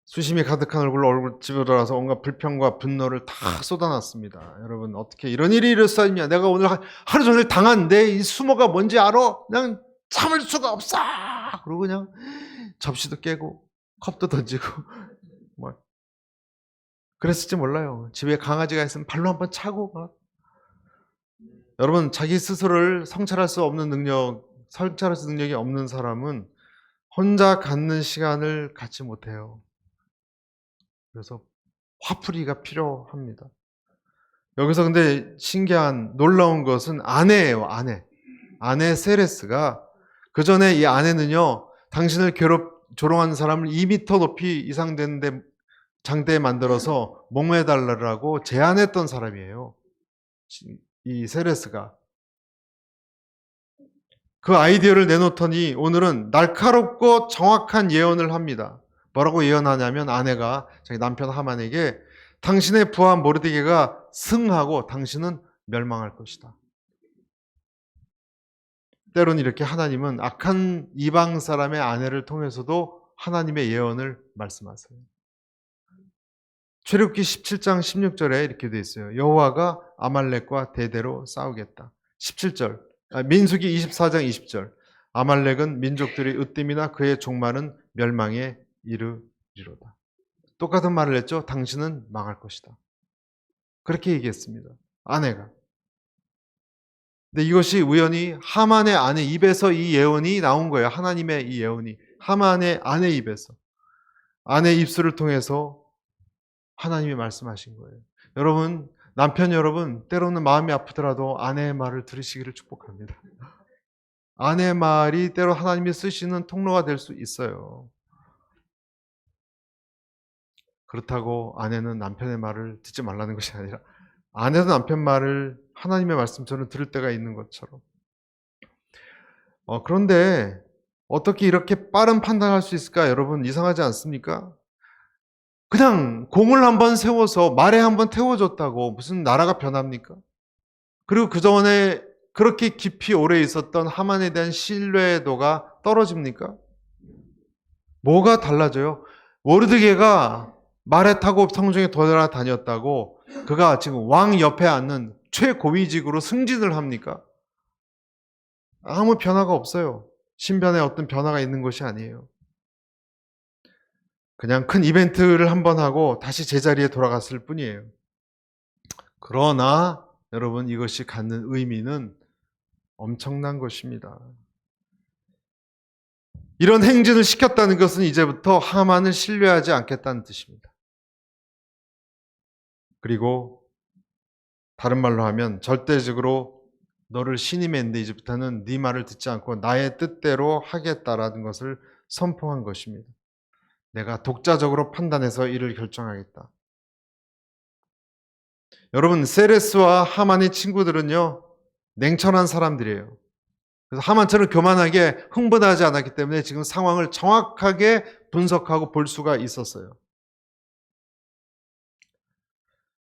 수심이 가득한 얼굴 집에 들어가서 온갖 불평과 분노를 다 쏟아놨습니다. 여러분 어떻게 이런 일이 일어났냐? 내가 오늘 하루 종일 당한 내 이 수모가 뭔지 알아? 그냥 참을 수가 없어. 그러고 그냥 접시도 깨고 컵도 던지고 뭐 그랬을지 몰라요. 집에 강아지가 있으면 발로 한번 차고 막. 여러분 자기 스스로를 성찰할 수 없는 성찰할 수 능력이 없는 사람은 혼자 갖는 시간을 갖지 못해요. 그래서 화풀이가 필요합니다. 여기서 근데 신기한 놀라운 것은 아내예요. 아내 세레스가 그 전에 이 아내는요 당신을 조롱하는 사람을 2m 높이 이상 되는데 장대에 만들어서 목매달라고 제안했던 사람이에요. 이 세레스가 그 아이디어를 내놓더니 오늘은 날카롭고 정확한 예언을 합니다. 뭐라고 예언하냐면 아내가 자기 남편 하만에게 당신의 부하 모르드게가 승하고 당신은 멸망할 것이다. 때론 이렇게 하나님은 악한 이방 사람의 아내를 통해서도 하나님의 예언을 말씀하세요. 출애굽기 17장 16절에 이렇게 되어 있어요. 여호와가 아말렉과 대대로 싸우겠다. 17절. 민수기 24장 20절. 아말렉은 민족들의 으뜸이나 그의 종말은 멸망에 이르리로다. 똑같은 말을 했죠. 당신은 망할 것이다. 그렇게 얘기했습니다. 아내가. 근데 이것이 우연히 하만의 아내 입에서 이 예언이 나온 거예요. 하나님의 이 예언이. 하만의 아내 입에서. 아내 입술을 통해서 하나님이 말씀하신 거예요. 여러분, 남편 여러분, 때로는 마음이 아프더라도 아내의 말을 들으시기를 축복합니다. 아내의 말이 때로 하나님이 쓰시는 통로가 될 수 있어요. 그렇다고 아내는 남편의 말을 듣지 말라는 것이 아니라 아내도 남편 말을 하나님의 말씀처럼 들을 때가 있는 것처럼. 그런데 어떻게 이렇게 빠른 판단할 수 있을까? 여러분 이상하지 않습니까? 그냥 공을 한번 세워서 말에 한번 태워줬다고 무슨 나라가 변합니까? 그리고 그전에 그렇게 깊이 오래 있었던 하만에 대한 신뢰도가 떨어집니까? 뭐가 달라져요? 모르드게가 말에 타고 성중에 돌아다녔다고 그가 지금 왕 옆에 앉는 최고위직으로 승진을 합니까? 아무 변화가 없어요. 신변에 어떤 변화가 있는 것이 아니에요. 그냥 큰 이벤트를 한번 하고 다시 제자리에 돌아갔을 뿐이에요. 그러나 여러분 이것이 갖는 의미는 엄청난 것입니다. 이런 행진을 시켰다는 것은 이제부터 하만을 신뢰하지 않겠다는 뜻입니다. 그리고 다른 말로 하면 절대적으로 너를 신임했는데 이제부터는 네 말을 듣지 않고 나의 뜻대로 하겠다라는 것을 선포한 것입니다. 내가 독자적으로 판단해서 이를 결정하겠다. 여러분 세레스와 하만의 친구들은요 냉철한 사람들이에요. 그래서 하만처럼 교만하게 흥분하지 않았기 때문에 지금 상황을 정확하게 분석하고 볼 수가 있었어요.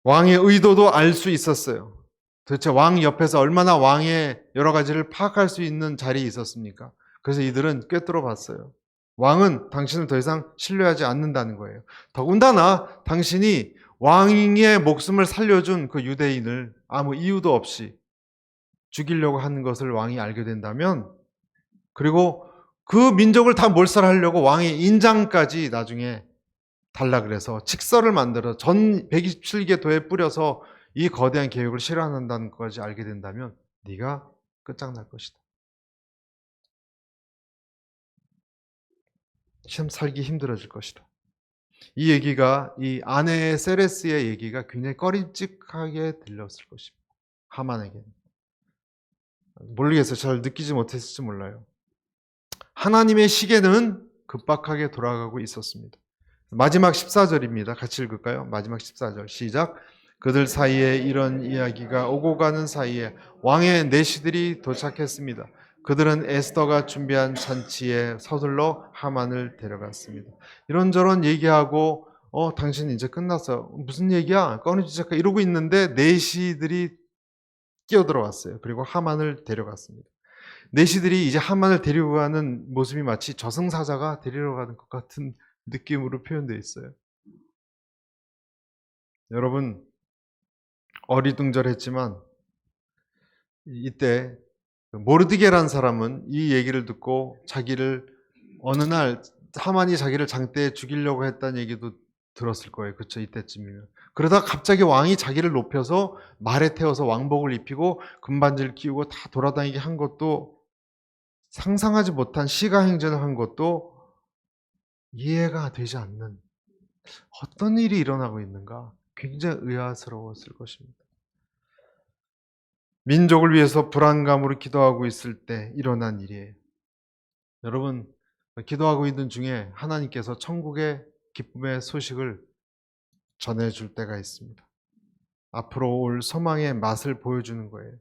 왕의 의도도 알 수 있었어요. 도대체 왕 옆에서 얼마나 왕의 여러 가지를 파악할 수 있는 자리에 있었습니까? 그래서 이들은 꿰뚫어 봤어요. 왕은 당신을 더 이상 신뢰하지 않는다는 거예요. 더군다나 당신이 왕의 목숨을 살려준 그 유대인을 아무 이유도 없이 죽이려고 하는 것을 왕이 알게 된다면, 그리고 그 민족을 다 몰살하려고 왕의 인장까지 나중에 달라 그래서 칙서를 만들어 전 127개 도에 뿌려서 이 거대한 계획을 실현한다는 것까지 알게 된다면 네가 끝장날 것이다. 참 살기 힘들어질 것이다. 이 얘기가, 이 아내 세레스의 얘기가 굉장히 꺼림칙하게 들렸을 것입니다. 하만에게는. 모르겠어요. 잘 느끼지 못했을지 몰라요. 하나님의 시계는 급박하게 돌아가고 있었습니다. 마지막 14절입니다. 같이 읽을까요? 마지막 14절 시작. 그들 사이에 이런 이야기가 오고 가는 사이에 왕의 내시들이 도착했습니다. 그들은 에스더가 준비한 잔치에 서둘러 하만을 데려갔습니다. 이런저런 얘기하고 당신 이제 끝났어. 무슨 얘기야? 꺼내주자까 이러고 있는데 내시들이 끼어들어왔어요. 그리고 하만을 데려갔습니다. 내시들이 이제 하만을 데리고 가는 모습이 마치 저승사자가 데리러 가는 것 같은 느낌으로 표현되어 있어요. 여러분, 어리둥절했지만 이때 모르드게라는 사람은 이 얘기를 듣고 자기를 어느 날 하만이 자기를 장대에 죽이려고 했다는 얘기도 들었을 거예요. 그렇죠? 이때쯤이면. 그러다 갑자기 왕이 자기를 높여서 말에 태워서 왕복을 입히고 금반지를 끼우고 다 돌아다니게 한 것도, 상상하지 못한 시가행전을 한 것도 이해가 되지 않는, 어떤 일이 일어나고 있는가 굉장히 의아스러웠을 것입니다. 민족을 위해서 불안감으로 기도하고 있을 때 일어난 일이에요. 여러분, 기도하고 있는 중에 하나님께서 천국의 기쁨의 소식을 전해줄 때가 있습니다. 앞으로 올 소망의 맛을 보여주는 거예요.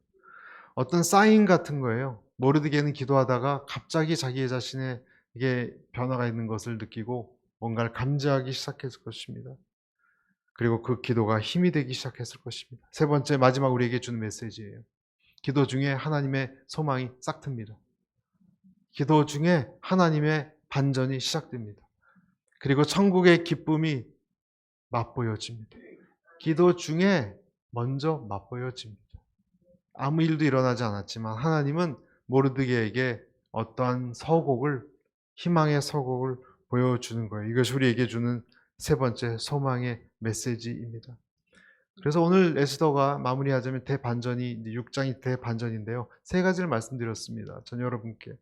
어떤 사인 같은 거예요. 모르드게는 기도하다가 갑자기 자기 자신에게 변화가 있는 것을 느끼고 뭔가를 감지하기 시작했을 것입니다. 그리고 그 기도가 힘이 되기 시작했을 것입니다. 세 번째, 마지막 우리에게 주는 메시지예요. 기도 중에 하나님의 소망이 싹틉니다. 기도 중에 하나님의 반전이 시작됩니다. 그리고 천국의 기쁨이 맛보여집니다. 기도 중에 먼저 맛보여집니다. 아무 일도 일어나지 않았지만 하나님은 모르드게에게 어떠한 서곡을, 희망의 서곡을 보여주는 거예요. 이것이 우리에게 주는 세 번째 소망의 메시지입니다. 그래서 오늘 에스더가 마무리하자면 대반전이, 6장이 대반전인데요. 세 가지를 말씀드렸습니다. 전 여러분께.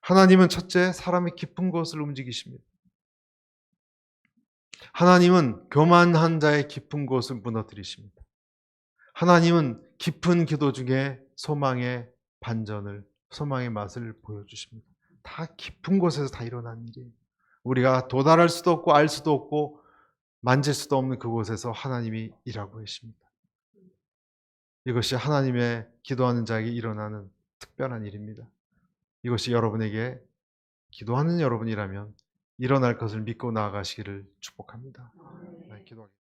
하나님은 첫째, 사람의 깊은 곳을 움직이십니다. 하나님은 교만한 자의 깊은 곳을 무너뜨리십니다. 하나님은 깊은 기도 중에 소망의 반전을, 소망의 맛을 보여주십니다. 다 깊은 곳에서 다 일어난 일이에요. 우리가 도달할 수도 없고 알 수도 없고 만질 수도 없는 그곳에서 하나님이 일하고 계십니다. 이것이 하나님의 기도하는 자에게 일어나는 특별한 일입니다. 이것이 여러분에게, 기도하는 여러분이라면 일어날 것을 믿고 나아가시기를 축복합니다. 기도하겠습니다.